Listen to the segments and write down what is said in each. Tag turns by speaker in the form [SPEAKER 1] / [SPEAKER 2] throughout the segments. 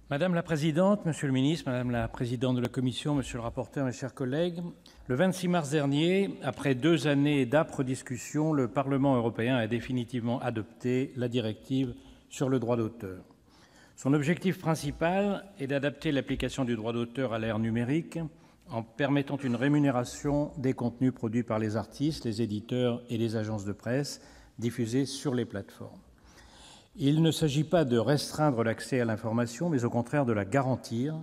[SPEAKER 1] Madame la présidente, monsieur le ministre, madame la présidente de la commission, monsieur le rapporteur, mes chers collègues, le 26 mars dernier, après 2 années d'âpres discussions, le Parlement européen a définitivement adopté la directive sur le droit d'auteur. Son objectif principal est d'adapter l'application du droit d'auteur à l'ère numérique en permettant une rémunération des contenus produits par les artistes, les éditeurs et les agences de presse diffusés sur les plateformes. Il ne s'agit pas de restreindre l'accès à l'information, mais au contraire de la garantir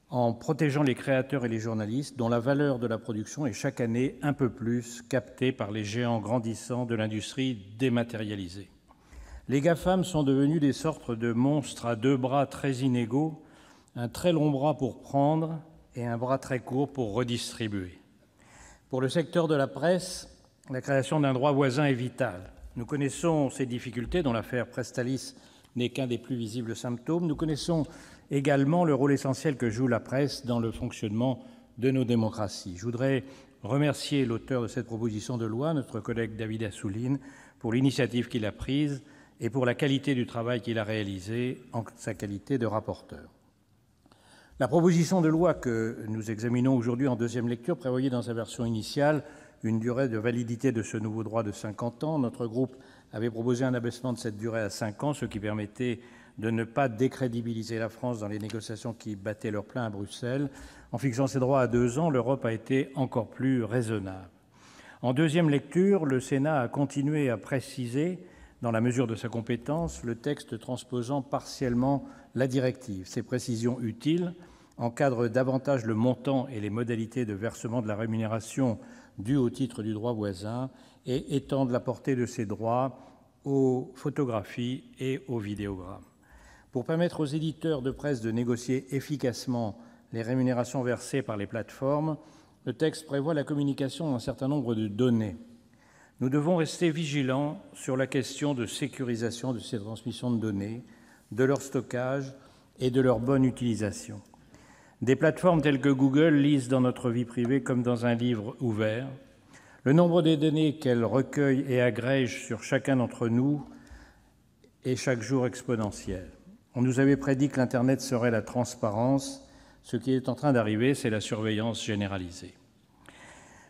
[SPEAKER 1] en protégeant les créateurs et les journalistes dont la valeur de la production est chaque année un peu plus captée par les géants grandissants de l'industrie dématérialisée. Les GAFAM sont devenus des sortes de monstres à 2 bras très inégaux, un très long bras pour prendre et un bras très court pour redistribuer. Pour le secteur de la presse, la création d'un droit voisin est vitale. Nous connaissons ces difficultés, dont l'affaire Presstalis n'est qu'un des plus visibles symptômes. Nous connaissons également le rôle essentiel que joue la presse dans le fonctionnement de nos démocraties. Je voudrais remercier l'auteur de cette proposition de loi, notre collègue David Assouline, pour l'initiative qu'il a prise et pour la qualité du travail qu'il a réalisé en sa qualité de rapporteur. La proposition de loi que nous examinons aujourd'hui en deuxième lecture prévoyait dans sa version initiale une durée de validité de ce nouveau droit de 50 ans. Notre groupe avait proposé un abaissement de cette durée à 5 ans, ce qui permettait de ne pas décrédibiliser la France dans les négociations qui battaient leur plein à Bruxelles. En fixant ces droits à 2 ans, l'Europe a été encore plus raisonnable. En deuxième lecture, le Sénat a continué à préciser, dans la mesure de sa compétence, le texte transposant partiellement la directive. Ces précisions utiles encadrent davantage le montant et les modalités de versement de la rémunération due au titre du droit voisin et étendent la portée de ces droits aux photographies et aux vidéogrammes. Pour permettre aux éditeurs de presse de négocier efficacement les rémunérations versées par les plateformes, le texte prévoit la communication d'un certain nombre de données. Nous devons rester vigilants sur la question de sécurisation de ces transmissions de données, de leur stockage et de leur bonne utilisation. Des plateformes telles que Google lisent dans notre vie privée comme dans un livre ouvert. Le nombre des données qu'elles recueillent et agrègent sur chacun d'entre nous est chaque jour exponentiel. On nous avait prédit que l'Internet serait la transparence. Ce qui est en train d'arriver, c'est la surveillance généralisée.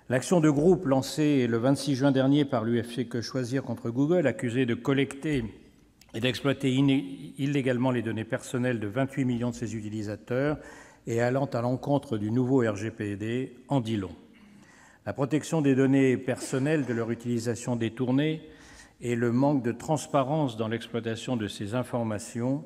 [SPEAKER 1] L'action de groupe lancée le 26 juin dernier par l'UFC Que Choisir contre Google, accusé de collecter et d'exploiter illégalement les données personnelles de 28 millions de ses utilisateurs et allant à l'encontre du nouveau RGPD, en dit long. La protection des données personnelles, de leur utilisation détournée et le manque de transparence dans l'exploitation de ces informations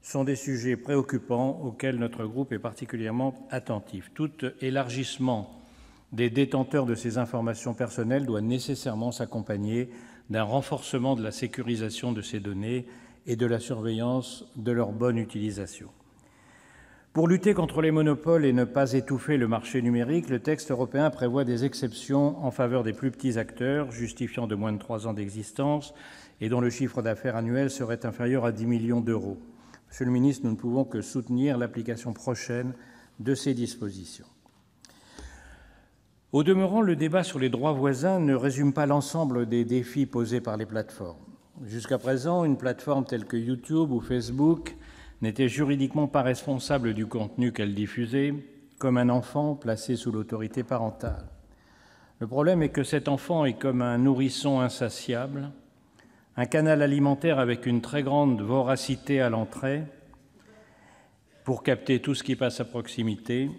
[SPEAKER 1] sont des sujets préoccupants auxquels notre groupe est particulièrement attentif. Tout élargissement des détenteurs de ces informations personnelles doit nécessairement s'accompagner d'un renforcement de la sécurisation de ces données et de la surveillance de leur bonne utilisation. Pour lutter contre les monopoles et ne pas étouffer le marché numérique, le texte européen prévoit des exceptions en faveur des plus petits acteurs, justifiant de moins de 3 ans d'existence et dont le chiffre d'affaires annuel serait inférieur à 10 millions d'euros. Monsieur le ministre, nous ne pouvons que soutenir l'application prochaine de ces dispositions. Au demeurant, le débat sur les droits voisins ne résume pas l'ensemble des défis posés par les plateformes. Jusqu'à présent, une plateforme telle que YouTube ou Facebook n'était juridiquement pas responsable du contenu qu'elle diffusait, comme un enfant placé sous l'autorité parentale. Le problème est que cet enfant est comme un nourrisson insatiable, un canal alimentaire avec une très grande voracité à l'entrée pour capter tout ce qui passe à proximité,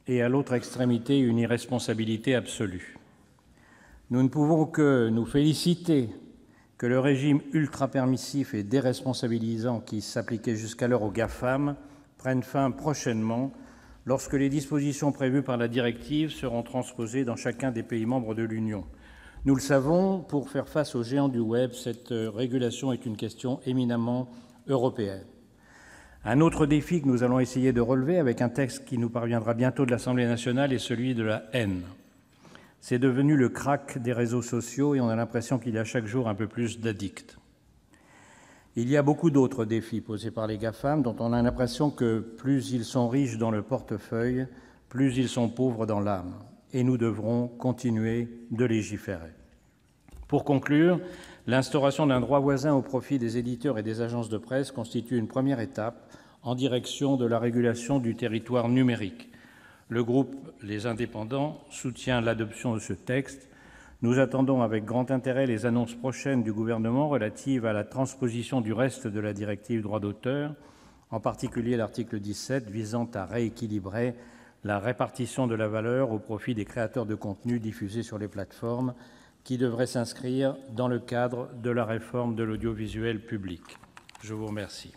[SPEAKER 1] et à l'autre extrémité, une irresponsabilité absolue. Nous ne pouvons que nous féliciter que le régime ultra-permissif et déresponsabilisant qui s'appliquait jusqu'alors aux GAFAM prenne fin prochainement lorsque les dispositions prévues par la directive seront transposées dans chacun des pays membres de l'Union. Nous le savons, pour faire face aux géants du web, cette régulation est une question éminemment européenne. Un autre défi que nous allons essayer de relever avec un texte qui nous parviendra bientôt de l'Assemblée nationale est celui de la haine. C'est devenu le crack des réseaux sociaux et on a l'impression qu'il y a chaque jour un peu plus d'addicts. Il y a beaucoup d'autres défis posés par les GAFAM dont on a l'impression que plus ils sont riches dans le portefeuille, plus ils sont pauvres dans l'âme. Et nous devrons continuer de légiférer. Pour conclure, l'instauration d'un droit voisin au profit des éditeurs et des agences de presse constitue une première étape en direction de la régulation du territoire numérique. Le groupe Les Indépendants soutient l'adoption de ce texte. Nous attendons avec grand intérêt les annonces prochaines du Gouvernement relatives à la transposition du reste de la directive Droit d'auteur, en particulier l'article 17 visant à rééquilibrer la répartition de la valeur au profit des créateurs de contenus diffusés sur les plateformes, qui devrait s'inscrire dans le cadre de la réforme de l'audiovisuel public. Je vous remercie.